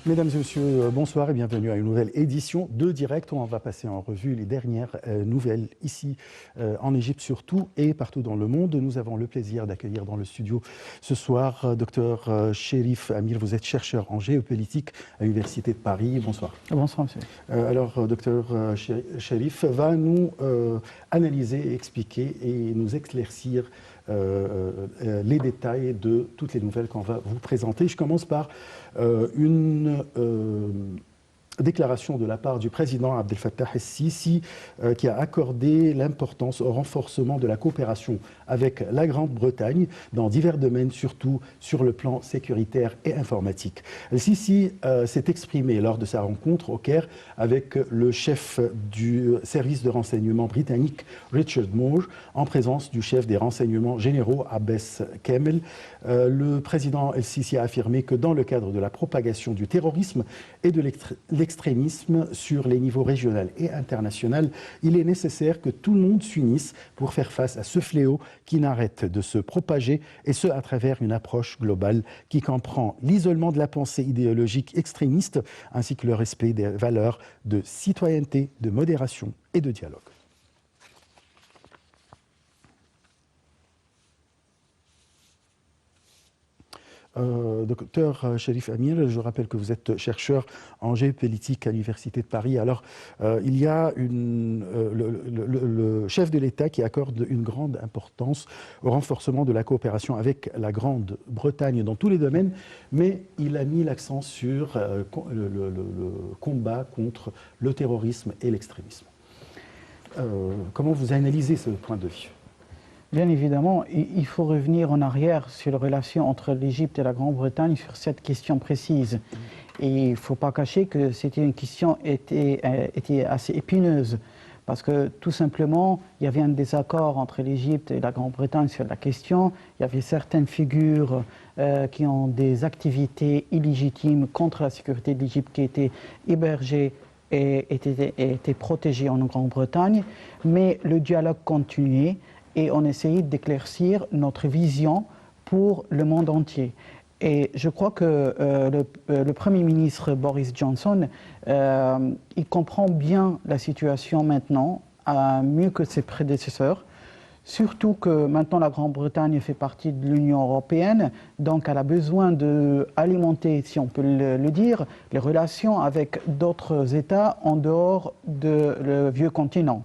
Mesdames et messieurs, bonsoir et bienvenue à une nouvelle édition de Direct où on va passer en revue les dernières nouvelles ici en Égypte surtout et partout dans le monde. Nous avons le plaisir d'accueillir dans le studio ce soir Dr Cherif Amir. Vous êtes chercheur en géopolitique à l'Université de Paris. Bonsoir. Bonsoir, monsieur. Alors, Dr Cherif va nous analyser, expliquer et nous éclaircir les détails de toutes les nouvelles qu'on va vous présenter. Je commence par une déclaration de la part du président Abdel Fattah el-Sisi qui a accordé l'importance au renforcement de la coopération avec la Grande-Bretagne dans divers domaines, surtout sur le plan sécuritaire et informatique. El-Sisi s'est exprimé lors de sa rencontre au Caire avec le chef du service de renseignement britannique Richard Moore en présence du chef des renseignements généraux Abbas Kamel. Le président El-Sisi a affirmé que dans le cadre de la propagation du terrorisme et de l'extrémisme sur les niveaux régional et international, il est nécessaire que tout le monde s'unisse pour faire face à ce fléau qui n'arrête de se propager, et ce à travers une approche globale qui comprend l'isolement de la pensée idéologique extrémiste ainsi que le respect des valeurs de citoyenneté, de modération et de dialogue. Docteur Cherif Amir, je rappelle que vous êtes chercheur en géopolitique à l'Université de Paris. Alors, il y a le chef de l'État qui accorde une grande importance au renforcement de la coopération avec la Grande-Bretagne dans tous les domaines, mais il a mis l'accent sur le combat contre le terrorisme et l'extrémisme. Comment vous analysez ce point de vue ? Bien évidemment, il faut revenir en arrière sur la relation entre l'Égypte et la Grande-Bretagne sur cette question précise. Et il ne faut pas cacher que c'était une question qui était assez épineuse, parce que tout simplement, il y avait un désaccord entre l'Égypte et la Grande-Bretagne sur la question. Il y avait certaines figures qui ont des activités illégitimes contre la sécurité de l'Égypte qui étaient hébergées et étaient protégées en Grande-Bretagne, mais le dialogue continuait. Et on essayait d'éclaircir notre vision pour le monde entier. Et je crois que le Premier ministre Boris Johnson, il comprend bien la situation maintenant, mieux que ses prédécesseurs. Surtout que maintenant la Grande-Bretagne fait partie de l'Union européenne, donc elle a besoin d'alimenter, si on peut le dire, les relations avec d'autres États en dehors du vieux continent.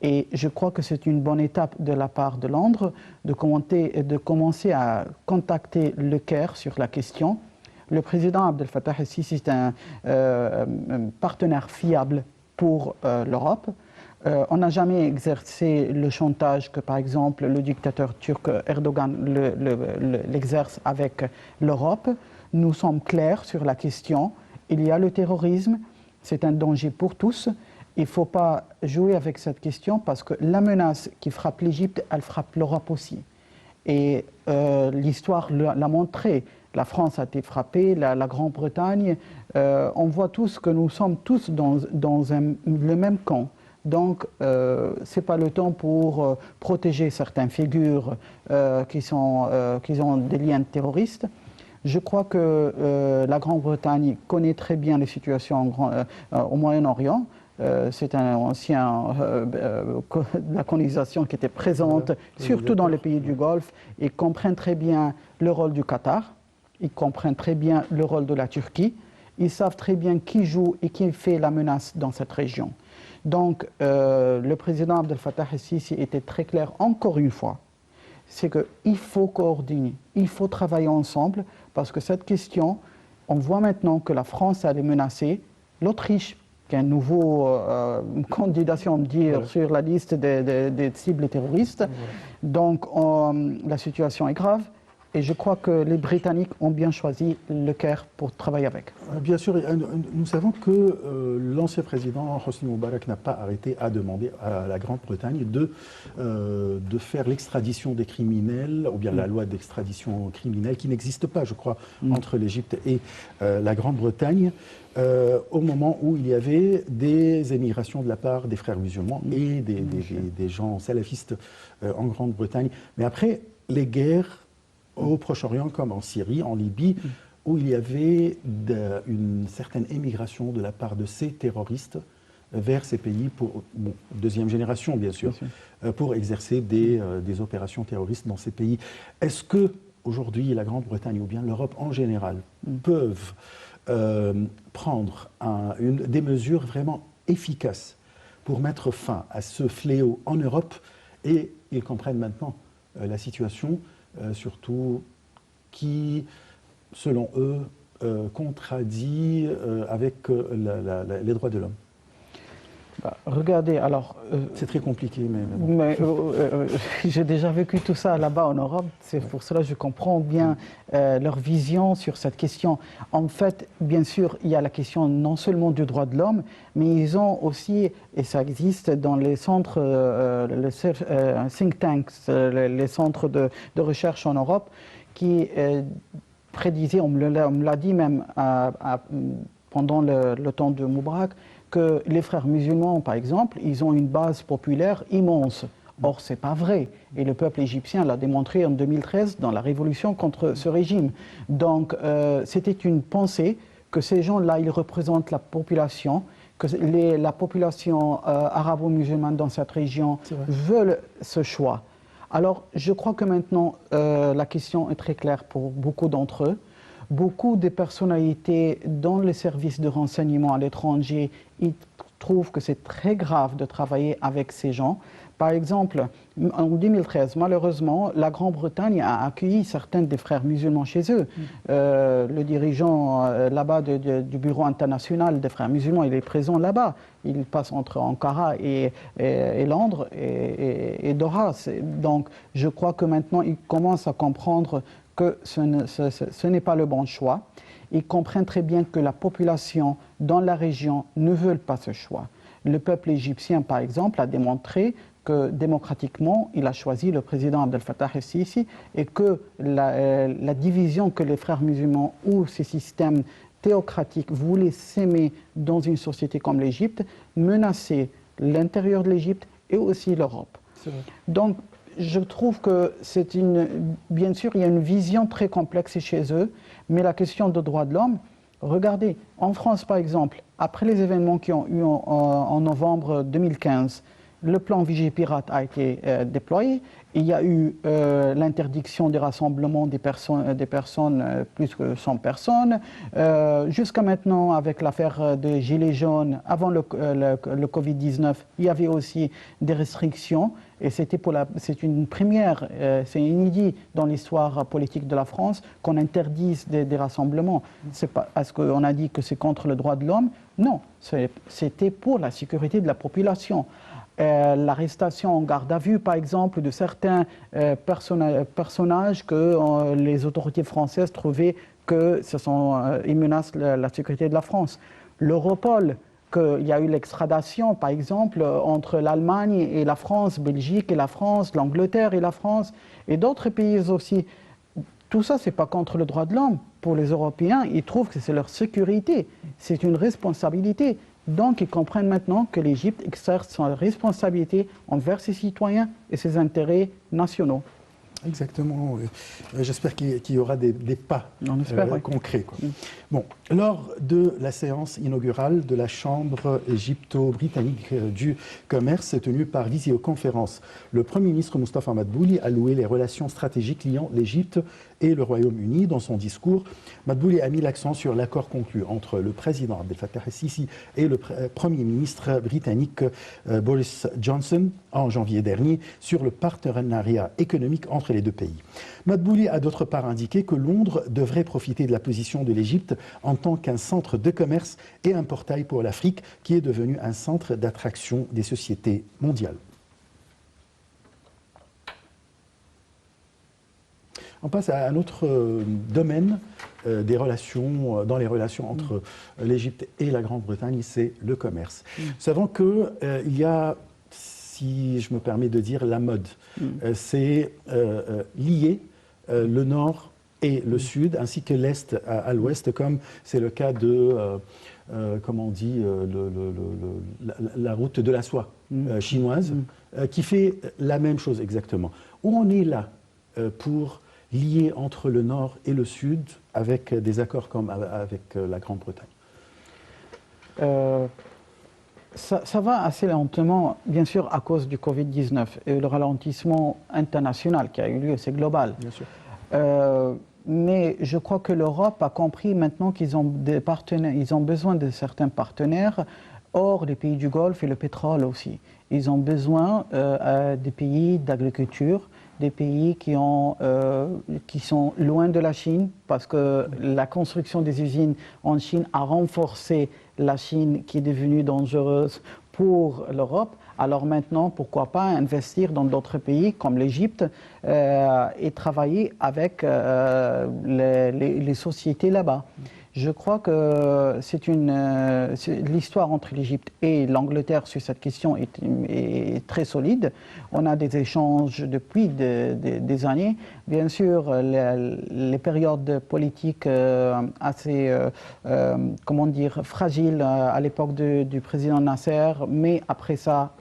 Et je crois que c'est une bonne étape de la part de Londres de commencer à contacter le Caire sur la question. Le président Abdel Fattah el-Sisi est un partenaire fiable pour l'Europe. On n'a jamais exercé le chantage que, par exemple, le dictateur turc Erdogan l'exerce avec l'Europe. Nous sommes clairs sur la question. Il y a le terrorisme, c'est un danger pour tous. Il ne faut pas jouer avec cette question parce que la menace qui frappe l'Égypte, elle frappe l'Europe aussi. Et l'histoire l'a montré. La France a été frappée, la Grande-Bretagne. On voit tous que nous sommes tous dans le même camp. Donc, ce n'est pas le temps pour protéger certaines figures qui ont des liens terroristes. Je crois que la Grande-Bretagne connaît très bien les situations au Moyen-Orient. C'est un ancien de la colonisation qui était présente, surtout dans les pays du Golfe. Ils comprennent très bien le rôle du Qatar, ils comprennent très bien le rôle de la Turquie, ils savent très bien qui joue et qui fait la menace dans cette région. Donc, le président Abdel Fattah el-Sisi était très clair, encore une fois, c'est qu'il faut coordonner, il faut travailler ensemble, parce que cette question, on voit maintenant que la France elle est menacée, l'Autriche, qui est un nouveau candidat, si on me dit, sur la liste des cibles terroristes. Donc, la situation est grave. Et je crois que les Britanniques ont bien choisi le Caire pour travailler avec. Bien sûr, nous savons que l'ancien président Hosni Moubarak n'a pas arrêté à demander à la Grande-Bretagne de faire l'extradition des criminels, ou bien la loi d'extradition criminelle qui n'existe pas, je crois, entre l'Égypte et la Grande-Bretagne. Au moment où il y avait des émigrations de la part des frères musulmans et des gens salafistes en Grande-Bretagne. Mais après, les guerres au Proche-Orient comme en Syrie, en Libye, où il y avait une certaine émigration de la part de ces terroristes vers ces pays, deuxième génération bien sûr, pour exercer des opérations terroristes dans ces pays. Est-ce que aujourd'hui la Grande-Bretagne ou bien l'Europe en général peuvent prendre des mesures vraiment efficaces pour mettre fin à ce fléau en Europe? Et ils comprennent maintenant la situation, surtout qui, selon eux, contradit avec les droits de l'homme. Regardez, alors... c'est très compliqué, mais j'ai déjà vécu tout ça là-bas en Europe, c'est pour cela que je comprends bien leur vision sur cette question. En fait, bien sûr, il y a la question non seulement du droit de l'homme, mais ils ont aussi, et ça existe dans les centres, les think tanks, les centres de recherche en Europe, qui prédisaient, on me l'a dit même pendant le temps de Moubarak, que les frères musulmans, par exemple, ils ont une base populaire immense. Or, ce n'est pas vrai. Et le peuple égyptien l'a démontré en 2013 dans la révolution contre ce régime. Donc, c'était une pensée que ces gens-là, ils représentent la population, que la population arabo-musulmane dans cette région veulent ce choix. Alors, je crois que maintenant, la question est très claire pour beaucoup d'entre eux. Beaucoup de personnalités dans les services de renseignement à l'étranger, ils trouvent que c'est très grave de travailler avec ces gens. Par exemple, en 2013, malheureusement, la Grande-Bretagne a accueilli certains des frères musulmans chez eux. Le dirigeant là-bas du bureau international des frères musulmans, il est présent là-bas. Il passe entre Ankara et Londres et Doha. Donc, je crois que maintenant, ils commencent à comprendre que ce n'est pas le bon choix. Ils comprennent très bien que la population dans la région ne veut pas ce choix. Le peuple égyptien, par exemple, a démontré que démocratiquement, il a choisi le président Abdel Fattah el-Sisi et que la division que les frères musulmans ou ces systèmes théocratiques voulaient s'aimer dans une société comme l'Égypte menaçait l'intérieur de l'Égypte et aussi l'Europe. Donc, je trouve que c'est bien sûr, il y a une vision très complexe chez eux, mais la question des droits de l'homme, regardez, en France par exemple, après les événements qui ont eu en novembre 2015, le plan Vigipirate a été déployé. Il y a eu l'interdiction des rassemblements des personnes, plus que 100 personnes. Jusqu'à maintenant, avec l'affaire des Gilets jaunes, avant le Covid-19, il y avait aussi des restrictions. Et c'est une première, c'est inédit dans l'histoire politique de la France qu'on interdise des rassemblements. C'est pas parce qu'on a dit que c'est contre le droit de l'homme. Non, c'était pour la sécurité de la population. L'arrestation en garde à vue, par exemple, de certains personnages que les autorités françaises trouvaient qu'ils menacent la sécurité de la France. L'Europol, qu'il y a eu l'extradition, par exemple, entre l'Allemagne et la France, Belgique et la France, l'Angleterre et la France, et d'autres pays aussi. Tout ça, ce n'est pas contre le droit de l'homme. Pour les Européens, ils trouvent que c'est leur sécurité, c'est une responsabilité. Donc, ils comprennent maintenant que l'Égypte exerce sa responsabilité envers ses citoyens et ses intérêts nationaux. Exactement. J'espère qu'il y aura des pas concrets, quoi. Bon, lors de la séance inaugurale de la Chambre égypto-britannique du commerce tenue par visioconférence, le Premier ministre Moustapha Madbouli a loué les relations stratégiques liant l'Égypte et le Royaume-Uni. Dans son discours, Madbouli a mis l'accent sur l'accord conclu entre le président Abdel Fattah el-Sisi et le Premier ministre britannique Boris Johnson en janvier dernier sur le partenariat économique entre les deux pays. Madbouli a d'autre part indiqué que Londres devrait profiter de la position de l'Égypte en tant qu'un centre de commerce et un portail pour l'Afrique qui est devenu un centre d'attraction des sociétés mondiales. On passe à un autre domaine des relations, dans les relations entre l'Égypte et la Grande-Bretagne, c'est le commerce. Nous savons qu'il y a, si je me permets de dire, la mode. C'est lier le nord et le sud, ainsi que l'est à l'ouest, comme c'est le cas de, comment on dit, la route de la soie chinoise, qui fait la même chose exactement. Où on est là pour liée entre le Nord et le Sud avec des accords comme avec la Grande-Bretagne? Ça va assez lentement, bien sûr, à cause du Covid-19 et le ralentissement international qui a eu lieu, c'est global. Bien sûr. Mais je crois que l'Europe a compris maintenant qu'ils ont des partenaires, ils ont besoin de certains partenaires hors les pays du Golfe et le pétrole aussi. Ils ont besoin des pays d'agriculture, des pays qui sont loin de la Chine, parce que la construction des usines en Chine a renforcé la Chine qui est devenue dangereuse pour l'Europe. Alors maintenant, pourquoi pas investir dans d'autres pays comme l'Égypte et travailler avec les sociétés là-bas. Je crois que l'histoire entre l'Égypte et l'Angleterre sur cette question est très solide. On a des échanges depuis des années. Bien sûr, les périodes politiques assez, comment dire, fragiles à l'époque du président Nasser, mais après ça,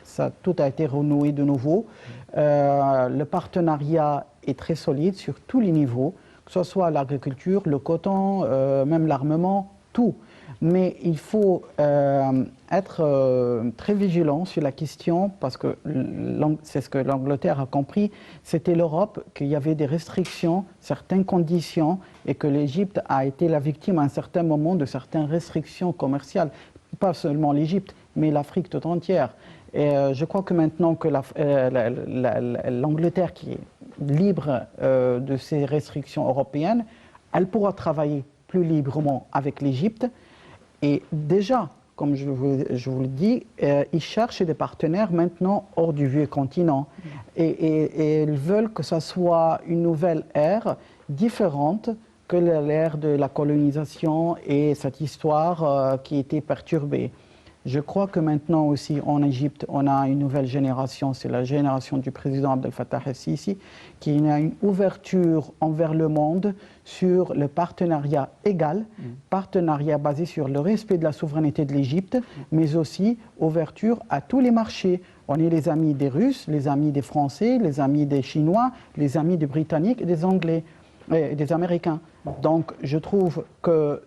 tout a été renoué de nouveau. Le partenariat est très solide sur tous les niveaux, que ce soit l'agriculture, le coton, même l'armement, tout. Mais il faut être très vigilant sur la question, parce que c'est ce que l'Angleterre a compris, c'était l'Europe, qu'il y avait des restrictions, certaines conditions, et que l'Égypte a été la victime à un certain moment de certaines restrictions commerciales. Pas seulement l'Égypte, mais l'Afrique tout entière. Et je crois que maintenant que l'Angleterre, qui est libre de ces restrictions européennes, elle pourra travailler plus librement avec l'Égypte. Et déjà, comme je vous le dis, ils cherchent des partenaires maintenant hors du vieux continent. Et ils veulent que ça soit une nouvelle ère différente que l'ère de la colonisation et cette histoire qui était perturbée. Je crois que maintenant aussi en Égypte, on a une nouvelle génération, c'est la génération du président Abdel Fattah el-Sisi, qui a une ouverture envers le monde sur le partenariat égal, partenariat basé sur le respect de la souveraineté de l'Égypte, mais aussi ouverture à tous les marchés. On est les amis des Russes, les amis des Français, les amis des Chinois, les amis des Britanniques et des Anglais, et des Américains. Donc je trouve que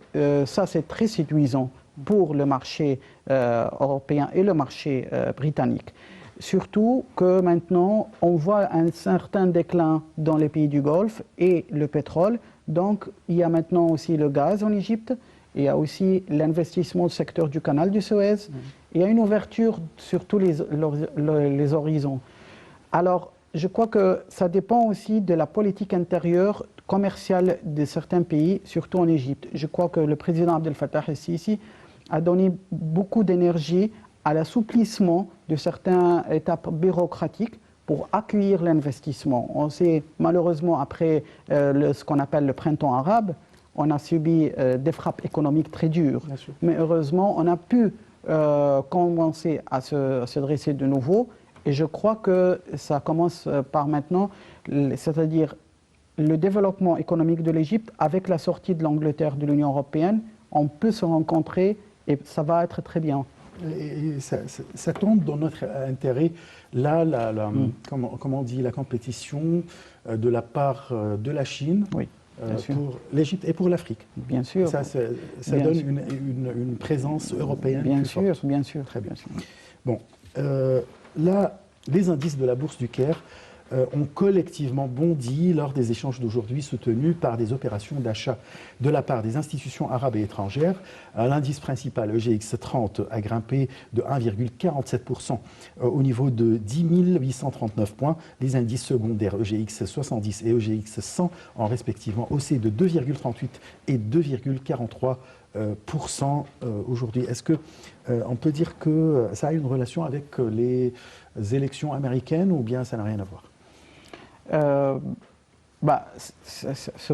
ça c'est très séduisant pour le marché européen et le marché britannique. Surtout que maintenant, on voit un certain déclin dans les pays du Golfe et le pétrole. Donc, il y a maintenant aussi le gaz en Égypte. Il y a aussi l'investissement au secteur du canal du Suez. Il y a une ouverture sur tous les horizons. Alors, je crois que ça dépend aussi de la politique intérieure commerciale de certains pays, surtout en Égypte. Je crois que le président Abdel Fattah el-Sisi a donné beaucoup d'énergie à l'assouplissement de certaines étapes bureaucratiques pour accueillir l'investissement. On sait, malheureusement, après ce qu'on appelle le printemps arabe, on a subi des frappes économiques très dures. Mais heureusement, on a pu commencer à se dresser de nouveau. Et je crois que ça commence par maintenant, c'est-à-dire le développement économique de l'Égypte avec la sortie de l'Angleterre de l'Union européenne. On peut se rencontrer et ça va être très bien. Et ça tombe dans notre intérêt. Là, comment on dit, la compétition de la part de la Chine pour l'Égypte et pour l'Afrique. Bien sûr. Ça donne une présence européenne. Bien plus sûr, forte. bien sûr. Très bien. Bon, là, les indices de la Bourse du Caire ont collectivement bondi lors des échanges d'aujourd'hui soutenus par des opérations d'achat de la part des institutions arabes et étrangères. L'indice principal EGX 30 a grimpé de 1,47% au niveau de 10 839 points. Les indices secondaires EGX 70 et EGX 100 ont respectivement haussé de 2,38 et 2,43% aujourd'hui. Est-ce qu'on peut dire que ça a une relation avec les élections américaines ou bien ça n'a rien à voir? Ce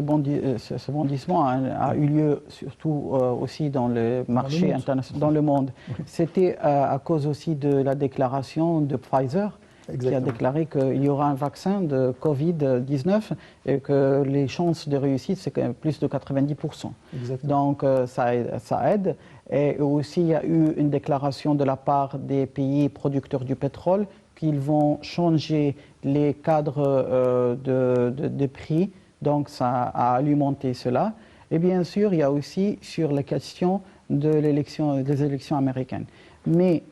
bondissement a eu lieu surtout aussi dans le marché international, dans le monde. C'était à cause aussi de la déclaration de Pfizer. Exactement. Qui a déclaré qu'il y aura un vaccin de Covid-19 et que les chances de réussite, c'est plus de 90%. Exactement. Donc ça aide. Et aussi, il y a eu une déclaration de la part des pays producteurs du pétrole qu'ils vont changer les cadres de prix Donc ça a alimenté cela. Et bien sûr, il y a aussi sur la question des élections américaines. Mais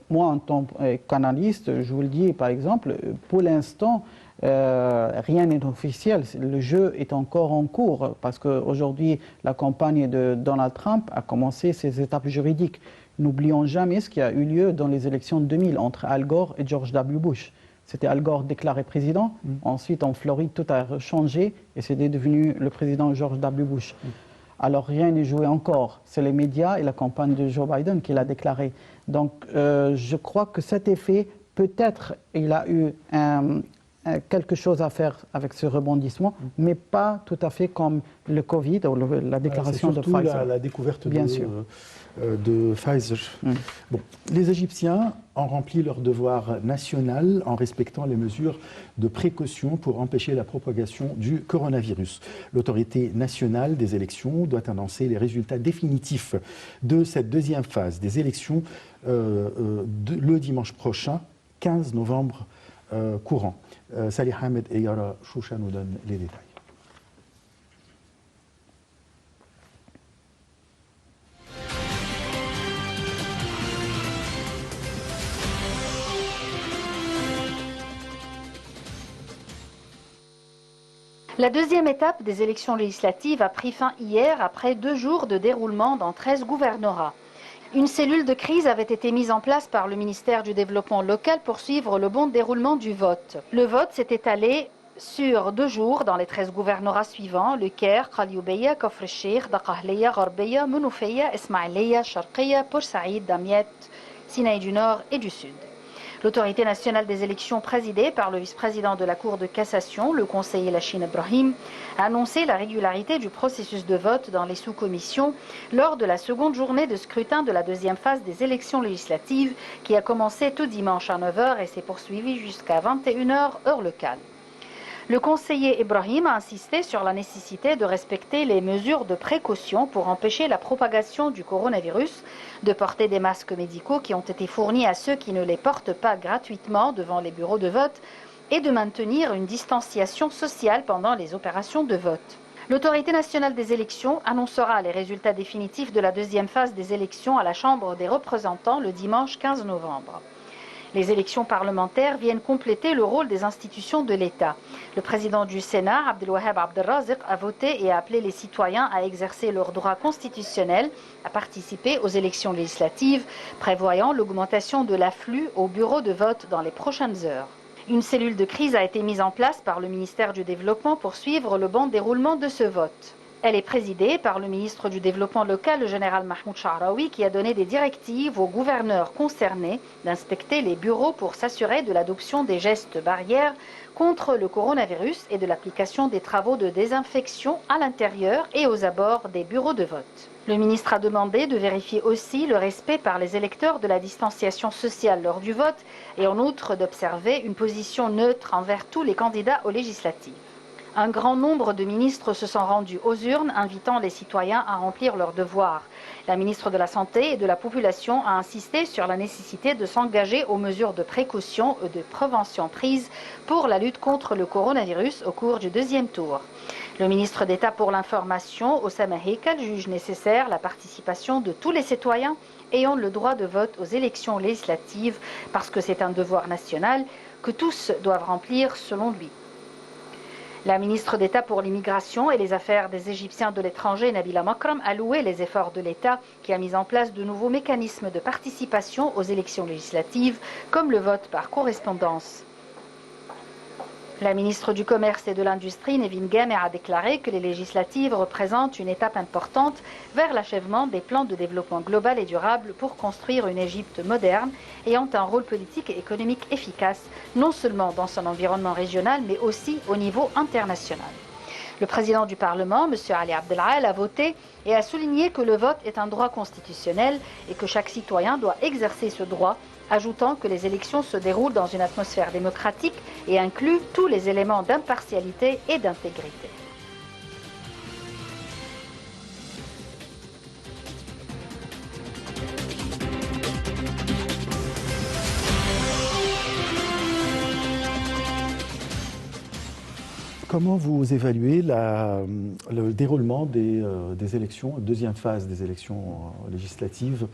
moi, en tant qu'analyste, je vous le dis, par exemple, pour l'instant, rien n'est officiel. Le jeu est encore en cours parce qu'aujourd'hui, la campagne de Donald Trump a commencé ses étapes juridiques. N'oublions jamais ce qui a eu lieu dans les élections de 2000 entre Al Gore et George W. Bush. C'était Al Gore déclaré président. Ensuite, en Floride, tout a changé et c'était devenu le président George W. Bush. Alors, rien n'est joué encore. C'est les médias et la campagne de Joe Biden qui l'a déclaré. Donc, je crois que cet effet, peut-être, il a eu quelque chose à faire avec ce rebondissement, mais pas tout à fait comme le Covid ou la déclaration de Pfizer. Surtout la découverte Bien sûr. De Pfizer. Bon, les Égyptiens ont rempli leur devoir national en respectant les mesures de précaution pour empêcher la propagation du coronavirus. L'autorité nationale des élections doit annoncer les résultats définitifs de cette deuxième phase des élections le dimanche prochain, 15 novembre courant. Salih Ahmed et Yara Choucha nous donnent les détails. La deuxième étape des élections législatives a pris fin hier après 2 jours de déroulement dans 13 gouvernorats. Une cellule de crise avait été mise en place par le ministère du Développement local pour suivre le bon déroulement du vote. Le vote s'est étalé sur 2 jours dans les 13 gouvernorats suivants, le Caire, Khalioubeyia, Kafr el-Sheikh, Daqahliya, Gharbeyya, Mounoufiya, Ismaïliya, Sharqiya, Port Saïd, Damiette, Sinaï du Nord et du Sud. L'autorité nationale des élections présidée par le vice-président de la Cour de cassation, le conseiller Lachine Ibrahim, a annoncé la régularité du processus de vote dans les sous-commissions lors de la seconde journée de scrutin de la deuxième phase des élections législatives qui a commencé tout dimanche à 9 h et s'est poursuivie jusqu'à 21 h heure locale. Le conseiller Ibrahim a insisté sur la nécessité de respecter les mesures de précaution pour empêcher la propagation du coronavirus, de porter des masques médicaux qui ont été fournis à ceux qui ne les portent pas gratuitement devant les bureaux de vote et de maintenir une distanciation sociale pendant les opérations de vote. L'autorité nationale des élections annoncera les résultats définitifs de la deuxième phase des élections à la Chambre des représentants le dimanche 15 novembre. Les élections parlementaires viennent compléter le rôle des institutions de l'État. Le président du Sénat, Abdelwahab Abdelrazik, a voté et a appelé les citoyens à exercer leur droit constitutionnel à participer aux élections législatives, prévoyant l'augmentation de l'afflux au bureau de vote dans les prochaines heures. Une cellule de crise a été mise en place par le ministère du Développement pour suivre le bon déroulement de ce vote. Elle est présidée par le ministre du Développement local, le général Mahmoud Sha'raoui, qui a donné des directives aux gouverneurs concernés d'inspecter les bureaux pour s'assurer de l'adoption des gestes barrières contre le coronavirus et de l'application des travaux de désinfection à l'intérieur et aux abords des bureaux de vote. Le ministre a demandé de vérifier aussi le respect par les électeurs de la distanciation sociale lors du vote et en outre d'observer une position neutre envers tous les candidats aux législatives. Un grand nombre de ministres se sont rendus aux urnes, invitant les citoyens à remplir leurs devoirs. La ministre de la Santé et de la Population a insisté sur la nécessité de s'engager aux mesures de précaution et de prévention prises pour la lutte contre le coronavirus au cours du deuxième tour. Le ministre d'État pour l'information, Oussama Heikal, juge nécessaire la participation de tous les citoyens ayant le droit de vote aux élections législatives parce que c'est un devoir national que tous doivent remplir selon lui. La ministre d'État pour l'immigration et les affaires des Égyptiens de l'étranger, Nabila Makram, a loué les efforts de l'État qui a mis en place de nouveaux mécanismes de participation aux élections législatives, comme le vote par correspondance. La ministre du Commerce et de l'Industrie, Nevin Gamer, a déclaré que les législatives représentent une étape importante vers l'achèvement des plans de développement global et durable pour construire une Égypte moderne ayant un rôle politique et économique efficace, non seulement dans son environnement régional, mais aussi au niveau international. Le président du Parlement, M. Ali Abdelal, a voté et a souligné que le vote est un droit constitutionnel et que chaque citoyen doit exercer ce droit, ajoutant que les élections se déroulent dans une atmosphère démocratique et incluent tous les éléments d'impartialité et d'intégrité. comment vous évaluez le déroulement des élections, deuxième phase des élections législatives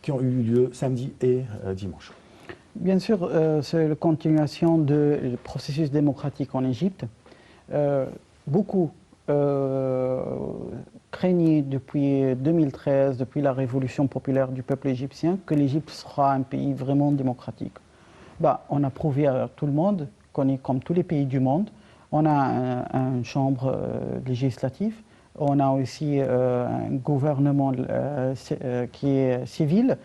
qui ont eu lieu samedi et dimanche? Bien sûr, c'est la continuation du processus démocratique en Égypte. Beaucoup craignaient depuis 2013, depuis la révolution populaire du peuple égyptien, que l'Égypte sera un pays vraiment démocratique. On a prouvé à tout le monde qu'on est comme tous les pays du monde. On a une chambre législative, on a aussi un gouvernement qui est civil.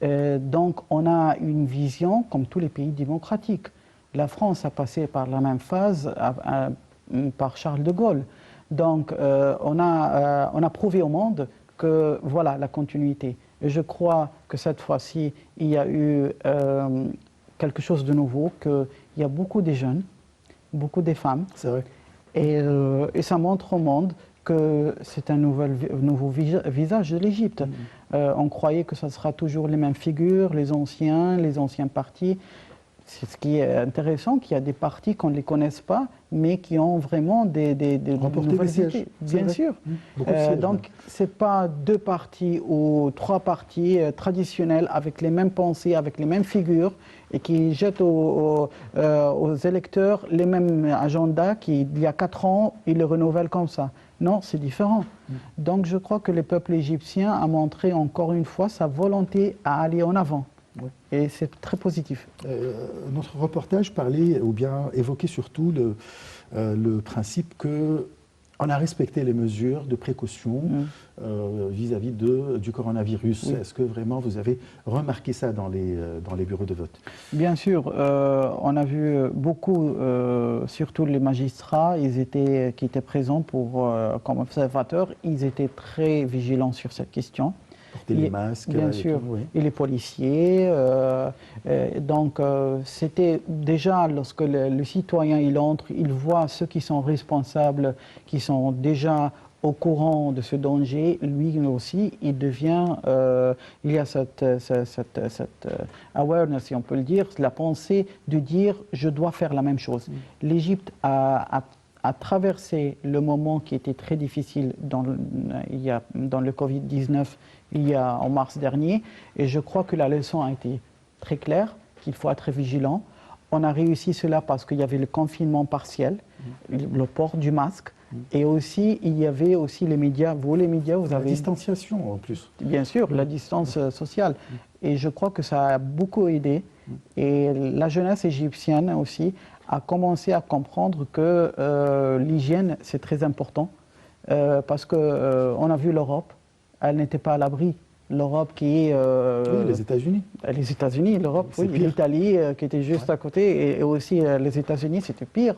Donc on a une vision comme tous les pays démocratiques. La France a passé par la même phase par Charles de Gaulle. Donc on a prouvé au monde que voilà la continuité. Et je crois que cette fois-ci, il y a eu quelque chose de nouveau, qu'il y a beaucoup de jeunes, beaucoup de femmes. C'est vrai. Et ça montre au monde que c'est un nouveau visage de l'Égypte. On croyait que ce sera toujours les mêmes figures, les anciens partis. C'est ce qui est intéressant, qu'il y a des partis qu'on ne les connaisse pas, mais qui ont vraiment des nouvelles idées. Bien sûr. Donc, ce n'est pas 2 partis ou 3 partis traditionnels avec les mêmes pensées, avec les mêmes figures, et qui jettent aux électeurs les mêmes agendas qu'il y a 4 ans, ils le renouvellent comme ça. Non, c'est différent. Donc, je crois que le peuple égyptien a montré encore une fois sa volonté à aller en avant. Oui. Et c'est très positif. Notre reportage parlait, ou bien évoquait surtout le principe qu'on a respecté les mesures de précaution vis-à-vis du coronavirus. Oui. Est-ce que vraiment vous avez remarqué ça dans les bureaux de vote? Bien sûr, on a vu beaucoup, surtout les magistrats, qui étaient présents comme observateurs, ils étaient très vigilants sur cette question. Porter les masques. Bien sûr, tout, oui. Et les policiers. Donc, c'était déjà lorsque le citoyen il entre, il voit ceux qui sont responsables, qui sont déjà au courant de ce danger, lui aussi, il devient, il y a cette awareness, si on peut le dire, la pensée de dire je dois faire la même chose. L'Égypte a traversé le moment qui était très difficile dans le Covid-19 en mars dernier, et je crois que la leçon a été très claire, qu'il faut être vigilant. On a réussi cela parce qu'il y avait le confinement partiel, le port du masque, et aussi il y avait aussi les médias. Vous, les médias, vous avez... La distanciation en plus. Bien sûr, la distance sociale. Et je crois que ça a beaucoup aidé. Et la jeunesse égyptienne aussi a commencé à comprendre que l'hygiène, c'est très important. Parce qu'on a vu l'Europe, elle n'était pas à l'abri. L'Europe qui est... oui, les États-Unis. Les États-Unis, l'Europe, oui. L'Italie qui était juste à côté. Et aussi les États-Unis, c'était pire.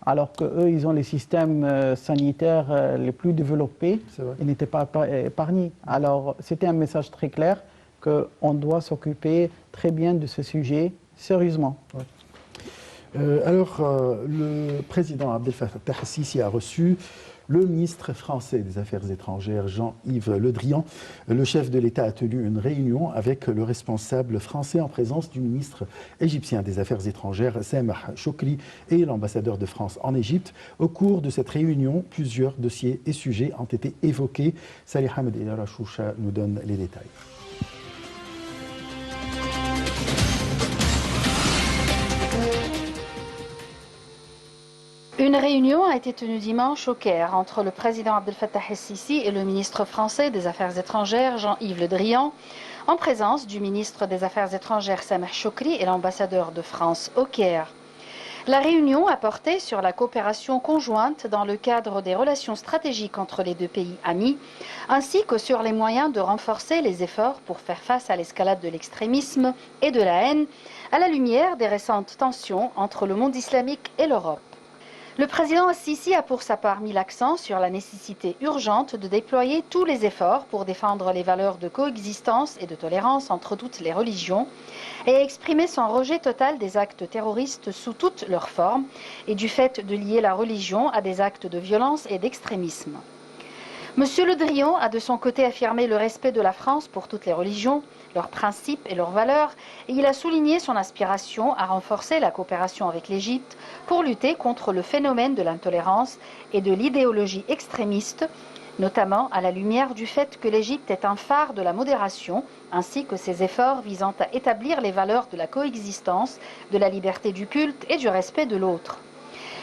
Alors qu'eux, ils ont les systèmes sanitaires les plus développés. Ils n'étaient pas épargnés. Alors, c'était un message très clair qu'on doit s'occuper très bien de ce sujet, sérieusement. Ouais. Alors, le président Abdel Fattah el-Sisi a reçu le ministre français des Affaires étrangères, Jean-Yves Le Drian. Le chef de l'État a tenu une réunion avec le responsable français en présence du ministre égyptien des Affaires étrangères, Sameh Choukri, et l'ambassadeur de France en Égypte. Au cours de cette réunion, plusieurs dossiers et sujets ont été évoqués. Salih Hamed El Rachoucha nous donne les détails. Une réunion a été tenue dimanche au Caire entre le président Abdel Fattah el-Sisi et le ministre français des Affaires étrangères, Jean-Yves Le Drian, en présence du ministre des Affaires étrangères, Sameh Choukri, et l'ambassadeur de France au Caire. La réunion a porté sur la coopération conjointe dans le cadre des relations stratégiques entre les 2 pays amis, ainsi que sur les moyens de renforcer les efforts pour faire face à l'escalade de l'extrémisme et de la haine, à la lumière des récentes tensions entre le monde islamique et l'Europe. Le président Sisi a pour sa part mis l'accent sur la nécessité urgente de déployer tous les efforts pour défendre les valeurs de coexistence et de tolérance entre toutes les religions et a exprimé son rejet total des actes terroristes sous toutes leurs formes et du fait de lier la religion à des actes de violence et d'extrémisme. Monsieur Le Drian a de son côté affirmé le respect de la France pour toutes les religions, leurs principes et leurs valeurs, et il a souligné son aspiration à renforcer la coopération avec l'Égypte pour lutter contre le phénomène de l'intolérance et de l'idéologie extrémiste, notamment à la lumière du fait que l'Égypte est un phare de la modération, ainsi que ses efforts visant à établir les valeurs de la coexistence, de la liberté du culte et du respect de l'autre.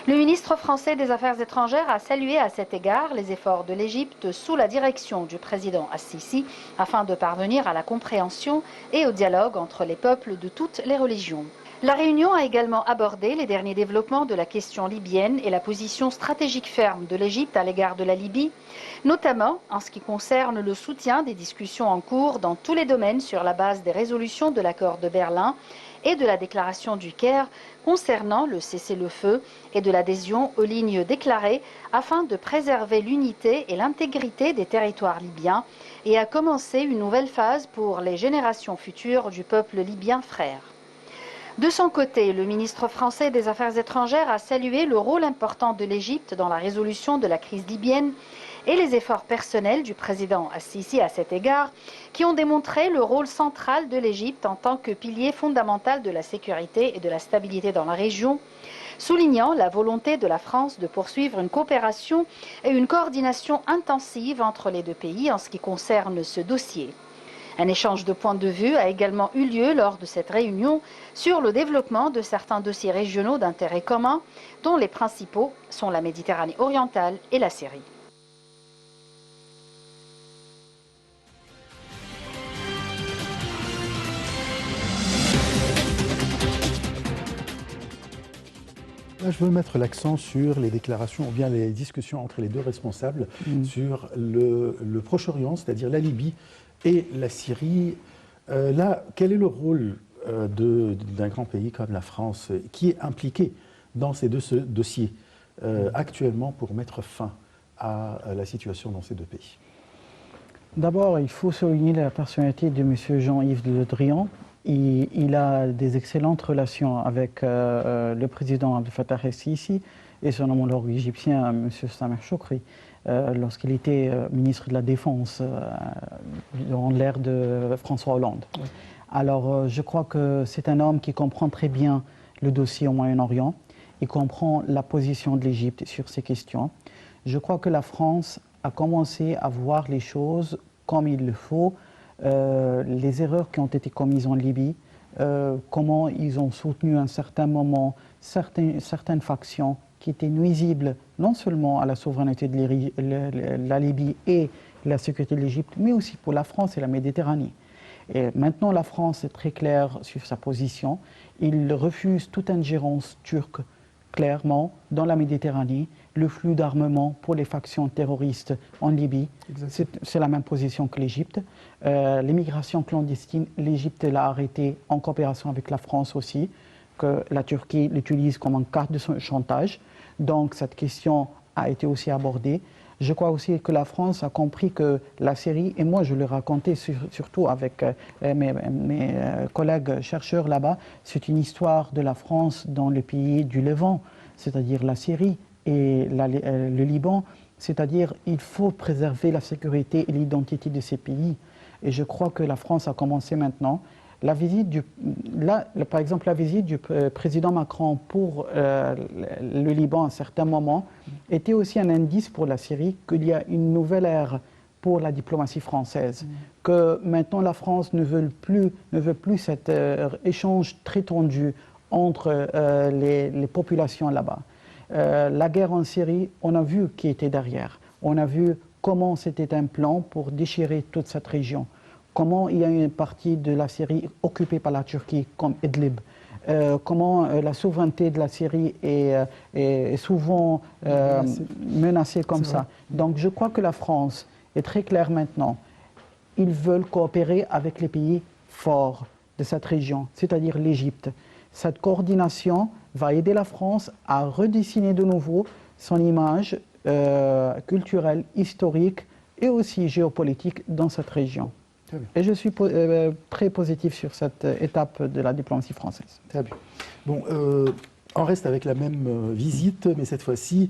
Le ministre français des Affaires étrangères a salué à cet égard les efforts de l'Égypte sous la direction du président Al-Sisi afin de parvenir à la compréhension et au dialogue entre les peuples de toutes les religions. La réunion a également abordé les derniers développements de la question libyenne et la position stratégique ferme de l'Égypte à l'égard de la Libye, notamment en ce qui concerne le soutien des discussions en cours dans tous les domaines sur la base des résolutions de l'accord de Berlin et de la déclaration du Caire concernant le cessez-le-feu et de l'adhésion aux lignes déclarées afin de préserver l'unité et l'intégrité des territoires libyens et à commencer une nouvelle phase pour les générations futures du peuple libyen frère. De son côté, le ministre français des Affaires étrangères a salué le rôle important de l'Égypte dans la résolution de la crise libyenne et les efforts personnels du président Al-Sisi à cet égard, qui ont démontré le rôle central de l'Égypte en tant que pilier fondamental de la sécurité et de la stabilité dans la région, soulignant la volonté de la France de poursuivre une coopération et une coordination intensive entre les deux pays en ce qui concerne ce dossier. Un échange de points de vue a également eu lieu lors de cette réunion sur le développement de certains dossiers régionaux d'intérêt commun, dont les principaux sont la Méditerranée orientale et la Syrie. Là, je veux mettre l'accent sur les déclarations ou bien les discussions entre les deux responsables sur le Proche-Orient, c'est-à-dire la Libye et la Syrie. Là, quel est le rôle d'un grand pays comme la France qui est impliqué dans ces deux dossiers actuellement pour mettre fin à la situation dans ces deux pays? D'abord, il faut souligner la personnalité de M. Jean-Yves Le Drian. Il a des excellentes relations avec le président Abdel Fattah el-Sisi et son homologue égyptien, M. Sameh Choukri, lorsqu'il était ministre de la Défense dans l'ère de François Hollande. Oui. Alors, je crois que c'est un homme qui comprend très bien le dossier au Moyen-Orient. Il comprend la position de l'Égypte sur ces questions. Je crois que la France a commencé à voir les choses comme il le faut. Les erreurs qui ont été commises en Libye, comment ils ont soutenu à un certain moment certaines factions qui étaient nuisibles non seulement à la souveraineté de la Libye et la sécurité de l'Égypte, mais aussi pour la France et la Méditerranée. Et maintenant, la France est très claire sur sa position. Il refuse toute ingérence turque, clairement, dans la Méditerranée, le flux d'armement pour les factions terroristes en Libye. C'est la même position que l'Égypte. L'immigration clandestine, l'Égypte l'a arrêtée en coopération avec la France aussi, que la Turquie l'utilise comme une carte de chantage. Donc cette question a été aussi abordée. Je crois aussi que la France a compris que la Syrie, et moi je le racontais surtout avec mes collègues chercheurs là-bas, c'est une histoire de la France dans le pays du Levant, c'est-à-dire la Syrie et le Liban, c'est-à-dire il faut préserver la sécurité et l'identité de ces pays. Et je crois que la France a commencé maintenant. Par exemple, la visite du président Macron pour le Liban à un certain moment était aussi un indice pour la Syrie qu'il y a une nouvelle ère pour la diplomatie française, que maintenant la France ne veut plus cet échange très tendu entre les populations là-bas. La guerre en Syrie, on a vu qui était derrière. On a vu comment c'était un plan pour déchirer toute cette région. Comment il y a une partie de la Syrie occupée par la Turquie, comme Idlib. Comment la souveraineté de la Syrie est souvent menacée comme ça. Donc je crois que la France est très claire maintenant. Ils veulent coopérer avec les pays forts de cette région, c'est-à-dire l'Égypte. Cette coordination va aider la France à redessiner de nouveau son image culturelle, historique et aussi géopolitique dans cette région. Et je suis très positif sur cette étape de la diplomatie française. Très bien. Bon, On reste avec la même visite, mais cette fois-ci,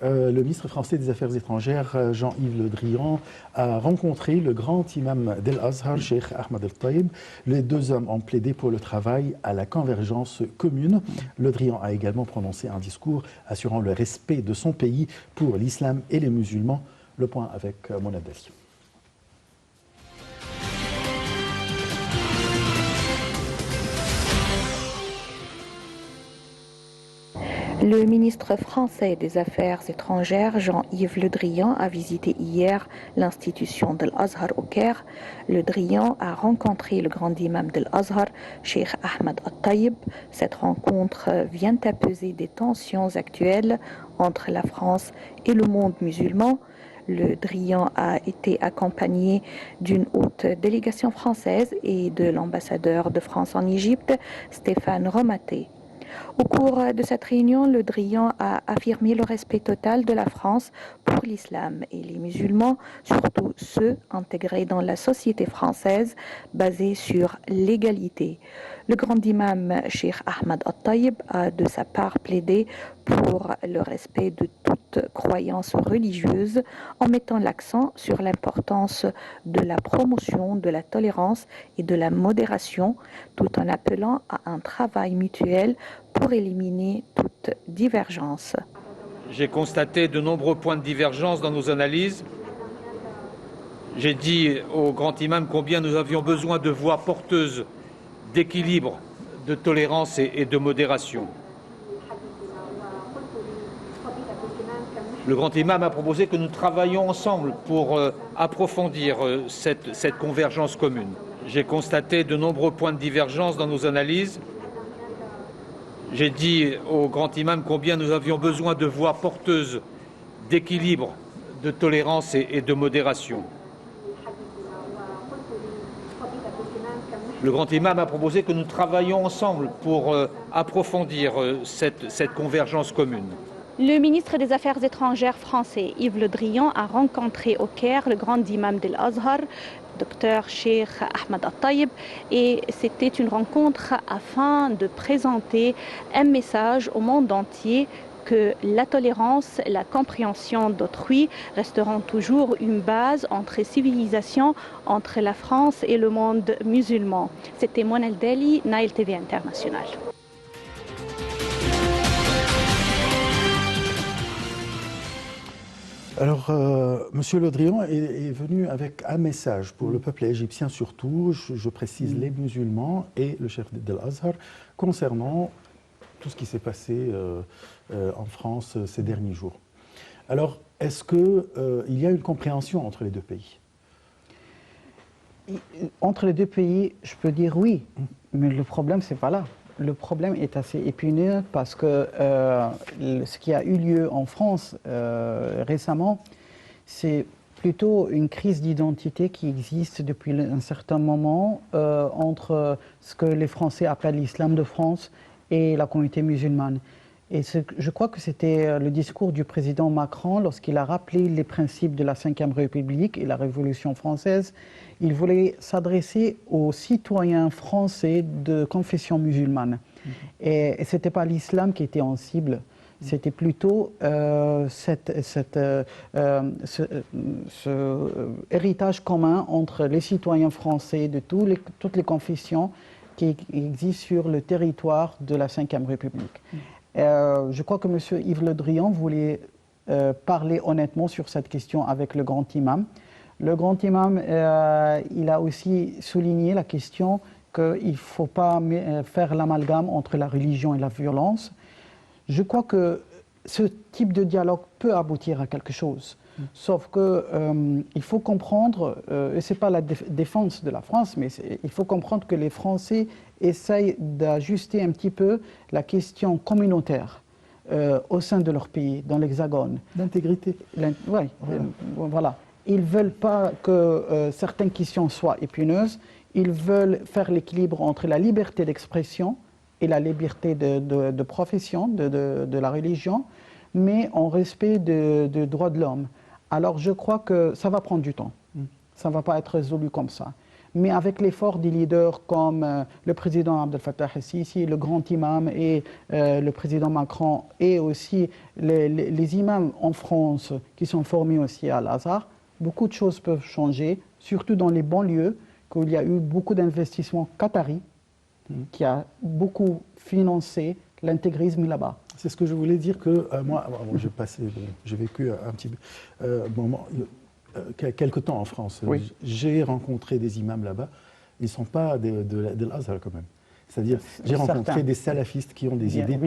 le ministre français des Affaires étrangères, Jean-Yves Le Drian, a rencontré le grand imam d'El-Azhar, Cheikh Ahmed El-Taïb. Les deux hommes ont plaidé pour le travail à la convergence commune. Le Drian a également prononcé un discours assurant le respect de son pays pour l'islam et les musulmans. Le point avec Mona Dali. Le ministre français des Affaires étrangères, Jean-Yves Le Drian, a visité hier l'institution de l'Azhar au Caire. Le Drian a rencontré le grand imam de l'Azhar, Cheikh Ahmed El-Taïb. Cette rencontre vient apaiser des tensions actuelles entre la France et le monde musulman. Le Drian a été accompagné d'une haute délégation française et de l'ambassadeur de France en Égypte, Stéphane Romaté. Au cours de cette réunion, Le Drian a affirmé le respect total de la France pour l'islam et les musulmans, surtout ceux intégrés dans la société française basée sur l'égalité. Le grand imam Cheikh Ahmed El-Taïb a de sa part plaidé pour le respect de toute croyance religieuse en mettant l'accent sur l'importance de la promotion de la tolérance et de la modération, tout en appelant à un travail mutuel pour éliminer toute divergence. J'ai constaté de nombreux points de divergence dans nos analyses. J'ai dit au grand imam combien nous avions besoin de voix porteuses d'équilibre, de tolérance et de modération. Le grand imam a proposé que nous travaillions ensemble pour approfondir cette convergence commune. J'ai constaté de nombreux points de divergence dans nos analyses. J'ai dit au grand imam combien nous avions besoin de voix porteuses d'équilibre, de tolérance et de modération. Le grand imam a proposé que nous travaillions ensemble pour approfondir cette convergence commune. Le ministre des Affaires étrangères français, Yves Le Drian, a rencontré au Caire le grand imam de l'Azhar, Dr Cheikh Ahmed El-Taïb, et c'était une rencontre afin de présenter un message au monde entier que la tolérance, la compréhension d'autrui resteront toujours une base entre civilisations, entre la France et le monde musulman. C'était Mona Dali, Nile TV International. Alors, Monsieur Le Drian est venu avec un message pour le peuple égyptien surtout, je précise les musulmans et le chef de l'Azhar, concernant tout ce qui s'est passé en France ces derniers jours. Alors, est-ce qu'il y a une compréhension entre les deux pays? Entre les deux pays, je peux dire oui, mais le problème, c'est pas là. Le problème est assez épineux parce que ce qui a eu lieu en France récemment, c'est plutôt une crise d'identité qui existe depuis un certain moment entre ce que les Français appellent l'islam de France et la communauté musulmane. Et je crois que c'était le discours du président Macron lorsqu'il a rappelé les principes de la Ve République et la Révolution française. Il voulait s'adresser aux citoyens français de confession musulmane. Et ce n'était pas l'islam qui était en cible, c'était plutôt ce héritage commun entre les citoyens français de toutes les confessions qui existent sur le territoire de la Ve République. Je crois que M. Yves Le Drian voulait parler honnêtement sur cette question avec le grand imam. Le grand imam, il a aussi souligné la question qu'il ne faut pas faire l'amalgame entre la religion et la violence. Je crois que ce type de dialogue peut aboutir à quelque chose. Sauf qu'il faut comprendre, et ce n'est pas la défense de la France, mais il faut comprendre que les Français essayent d'ajuster un petit peu la question communautaire au sein de leur pays, dans l'Hexagone. D'intégrité. Oui, voilà. Ils ne veulent pas que certaines questions soient épineuses. Ils veulent faire l'équilibre entre la liberté d'expression et la liberté de profession, de la religion, mais en respect des droits de l'homme. Alors je crois que ça va prendre du temps. Ça ne va pas être résolu comme ça. mais avec l'effort des leaders comme le président Abdel Fattah el-Sisi, le grand imam et le président Macron, et aussi les imams en France qui sont formés aussi à Al-Azhar, beaucoup de choses peuvent changer, surtout dans les banlieues, où il y a eu beaucoup d'investissements qataris qui a beaucoup financé l'intégrisme là-bas. C'est ce que je voulais dire que moi, j'ai vécu un petit moment, quelques temps en France. Oui. J'ai rencontré des imams là-bas. Ils ne sont pas de l'Azhar quand même. C'est-à-dire, j'ai rencontré des salafistes qui ont des idées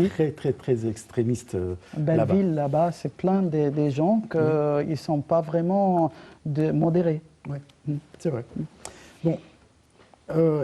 très extrémistes là-bas. Belleville, là-bas, c'est plein des gens qui ne sont pas vraiment modérés. Oui, c'est vrai. Bon.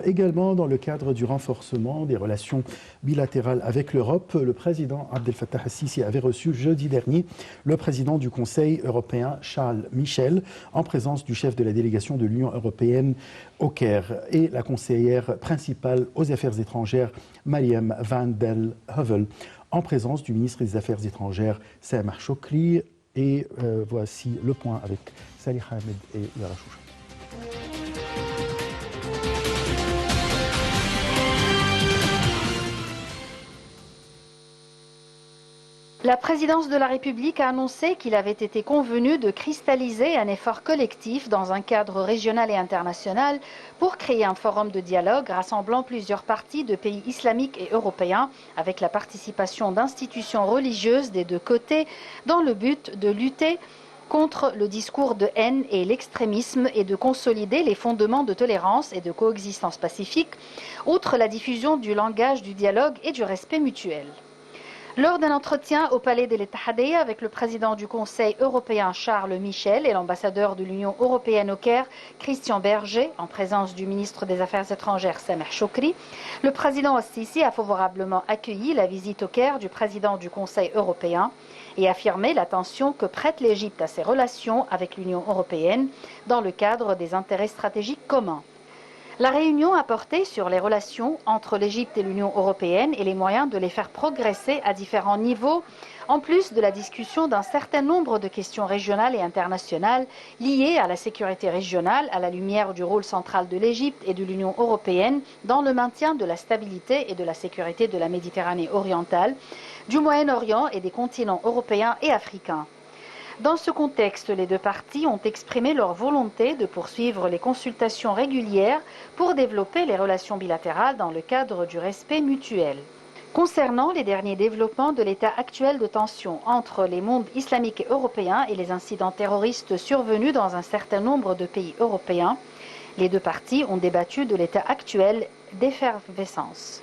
Également, dans le cadre du renforcement des relations bilatérales avec l'Europe, le président Abdel Fattah el-Sisi avait reçu jeudi dernier le président du Conseil européen, Charles Michel, en présence du chef de la délégation de l'Union européenne au Caire et la conseillère principale aux affaires étrangères, Mariam van der Heuvel, en présence du ministre des Affaires étrangères, Sameh Choukri. Et voici le point avec Salih Ahmed et Yara Choucha. La présidence de la République a annoncé qu'il avait été convenu de cristalliser un effort collectif dans un cadre régional et international pour créer un forum de dialogue rassemblant plusieurs parties de pays islamiques et européens avec la participation d'institutions religieuses des deux côtés dans le but de lutter contre le discours de haine et l'extrémisme et de consolider les fondements de tolérance et de coexistence pacifique, outre la diffusion du langage du dialogue et du respect mutuel. Lors d'un entretien au Palais de l'Ittihadiyya avec le président du Conseil européen Charles Michel et l'ambassadeur de l'Union européenne au Caire, Christian Berger, en présence du ministre des Affaires étrangères Sameh Choukri, le président al-Sisi a favorablement accueilli la visite au Caire du président du Conseil européen et affirmé l'attention que prête l'Égypte à ses relations avec l'Union européenne dans le cadre des intérêts stratégiques communs. La réunion a porté sur les relations entre l'Égypte et l'Union européenne et les moyens de les faire progresser à différents niveaux, en plus de la discussion d'un certain nombre de questions régionales et internationales liées à la sécurité régionale, à la lumière du rôle central de l'Égypte et de l'Union européenne dans le maintien de la stabilité et de la sécurité de la Méditerranée orientale, du Moyen-Orient et des continents européens et africains. Dans ce contexte, les deux parties ont exprimé leur volonté de poursuivre les consultations régulières pour développer les relations bilatérales dans le cadre du respect mutuel. Concernant les derniers développements de l'état actuel de tension entre les mondes islamiques et européens et les incidents terroristes survenus dans un certain nombre de pays européens, les deux parties ont débattu de l'état actuel d'effervescence.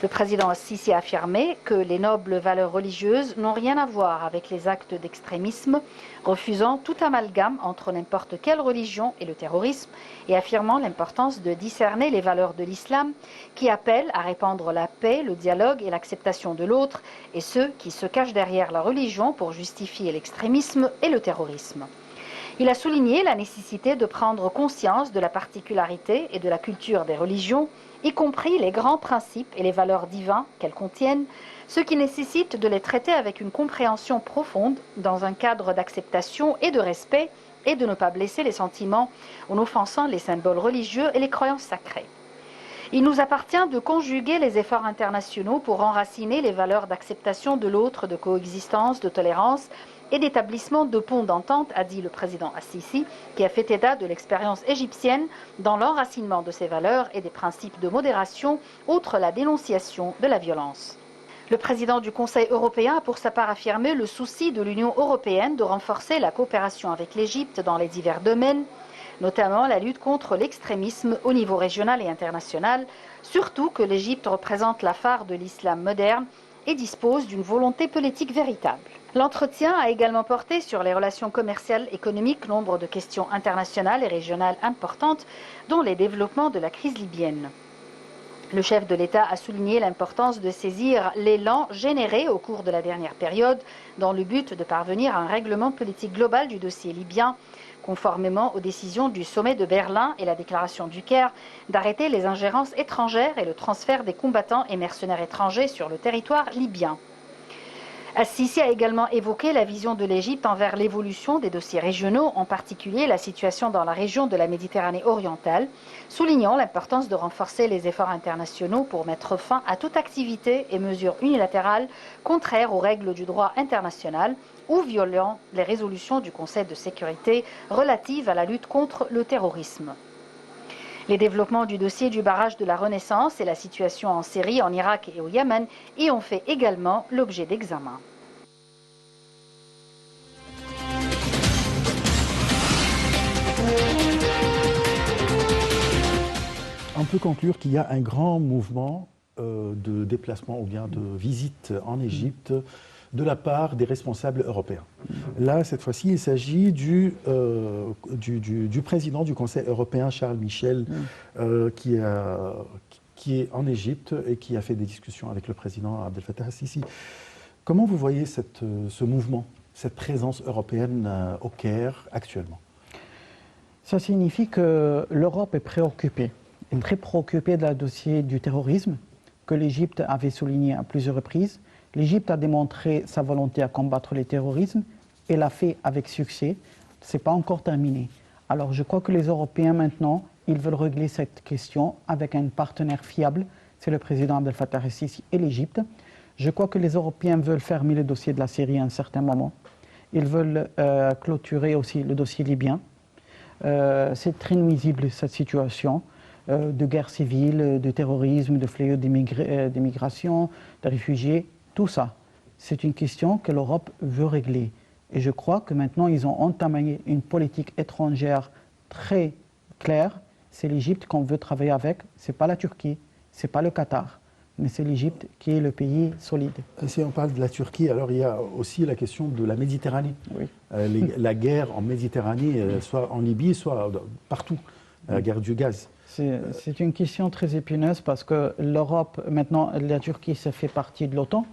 Le président al-Sisi a affirmé que les nobles valeurs religieuses n'ont rien à voir avec les actes d'extrémisme, refusant tout amalgame entre n'importe quelle religion et le terrorisme et affirmant l'importance de discerner les valeurs de l'islam qui appellent à répandre la paix, le dialogue et l'acceptation de l'autre et ceux qui se cachent derrière la religion pour justifier l'extrémisme et le terrorisme. Il a souligné la nécessité de prendre conscience de la particularité et de la culture des religions, y compris les grands principes et les valeurs divines qu'elles contiennent, ce qui nécessite de les traiter avec une compréhension profonde dans un cadre d'acceptation et de respect et de ne pas blesser les sentiments en offensant les symboles religieux et les croyances sacrées. Il nous appartient de conjuguer les efforts internationaux pour enraciner les valeurs d'acceptation de l'autre, de coexistence, de tolérance et d'établissement de ponts d'entente, a dit le président al-Sisi, qui a fait état de l'expérience égyptienne dans l'enracinement de ces valeurs et des principes de modération, outre la dénonciation de la violence. Le président du Conseil européen a pour sa part affirmé le souci de l'Union européenne de renforcer la coopération avec l'Égypte dans les divers domaines, notamment la lutte contre l'extrémisme au niveau régional et international, surtout que l'Égypte représente la phare de l'islam moderne et dispose d'une volonté politique véritable. L'entretien a également porté sur les relations commerciales, économiques, nombre de questions internationales et régionales importantes, dont les développements de la crise libyenne. Le chef de l'État a souligné l'importance de saisir l'élan généré au cours de la dernière période dans le but de parvenir à un règlement politique global du dossier libyen, conformément aux décisions du sommet de Berlin et la déclaration du Caire d'arrêter les ingérences étrangères et le transfert des combattants et mercenaires étrangers sur le territoire libyen. Al-Sisi a également évoqué la vision de l'Égypte envers l'évolution des dossiers régionaux, en particulier la situation dans la région de la Méditerranée orientale, soulignant l'importance de renforcer les efforts internationaux pour mettre fin à toute activité et mesure unilatérale contraire aux règles du droit international ou violant les résolutions du Conseil de sécurité relatives à la lutte contre le terrorisme. Les développements du dossier du barrage de la Renaissance et la situation en Syrie, en Irak et au Yémen y ont fait également l'objet d'examen. On peut conclure qu'il y a un grand mouvement de déplacement ou bien de visite en Égypte de la part des responsables européens. Là, cette fois-ci, il s'agit du président du Conseil européen, Charles Michel, qui est en Égypte et qui a fait des discussions avec le président Abdel Fattah al-Sisi. Comment vous voyez ce mouvement, cette présence européenne au Caire actuellement? Ça signifie que l'Europe est préoccupée, très préoccupée de la dossier du terrorisme, que l'Égypte avait souligné à plusieurs reprises. L'Égypte a démontré sa volonté à combattre le terrorisme et l'a fait avec succès. Ce n'est pas encore terminé. Alors je crois que les Européens maintenant, ils veulent régler cette question avec un partenaire fiable, c'est le président Abdel Fattah al-Sisi et l'Égypte. Je crois que les Européens veulent fermer le dossier de la Syrie à un certain moment. Ils veulent clôturer aussi le dossier libyen. C'est très nuisible cette situation de guerre civile, de terrorisme, de fléaux d'immigration, de réfugiés. Tout ça, c'est une question que l'Europe veut régler. Et je crois que maintenant, ils ont entamé une politique étrangère très claire. C'est l'Égypte qu'on veut travailler avec. Ce n'est pas la Turquie, ce n'est pas le Qatar, mais c'est l'Égypte qui est le pays solide. Si on parle de la Turquie, alors il y a aussi la question de la Méditerranée. Oui. La guerre en Méditerranée, soit en Libye, soit partout, la guerre du gaz. C'est une question très épineuse parce que l'Europe, maintenant, la Turquie, ça fait partie de l'OTAN.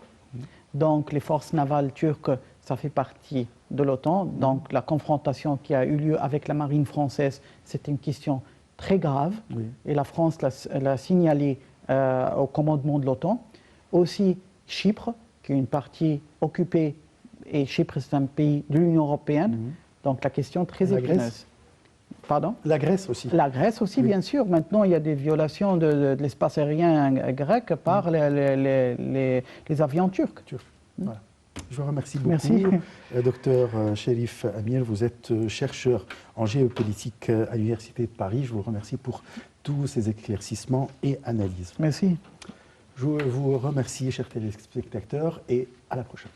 Donc les forces navales turques, ça fait partie de l'OTAN. Donc la confrontation qui a eu lieu avec la marine française, c'est une question très grave. Oui. Et la France l'a signalé au commandement de l'OTAN. Aussi Chypre, qui est une partie occupée, et Chypre c'est un pays de l'Union européenne. Donc la question très épineuse. Grèce. Pardon? La Grèce aussi. La Grèce aussi, oui. Bien sûr. Maintenant, il y a des violations de l'espace aérien grec par les avions turcs. Voilà. Je vous remercie beaucoup. Merci. Docteur Cherif Amir, vous êtes chercheur en géopolitique à l'Université de Paris. Je vous remercie pour tous ces éclaircissements et analyses. Merci. Je vous remercie, chers téléspectateurs, et à la prochaine.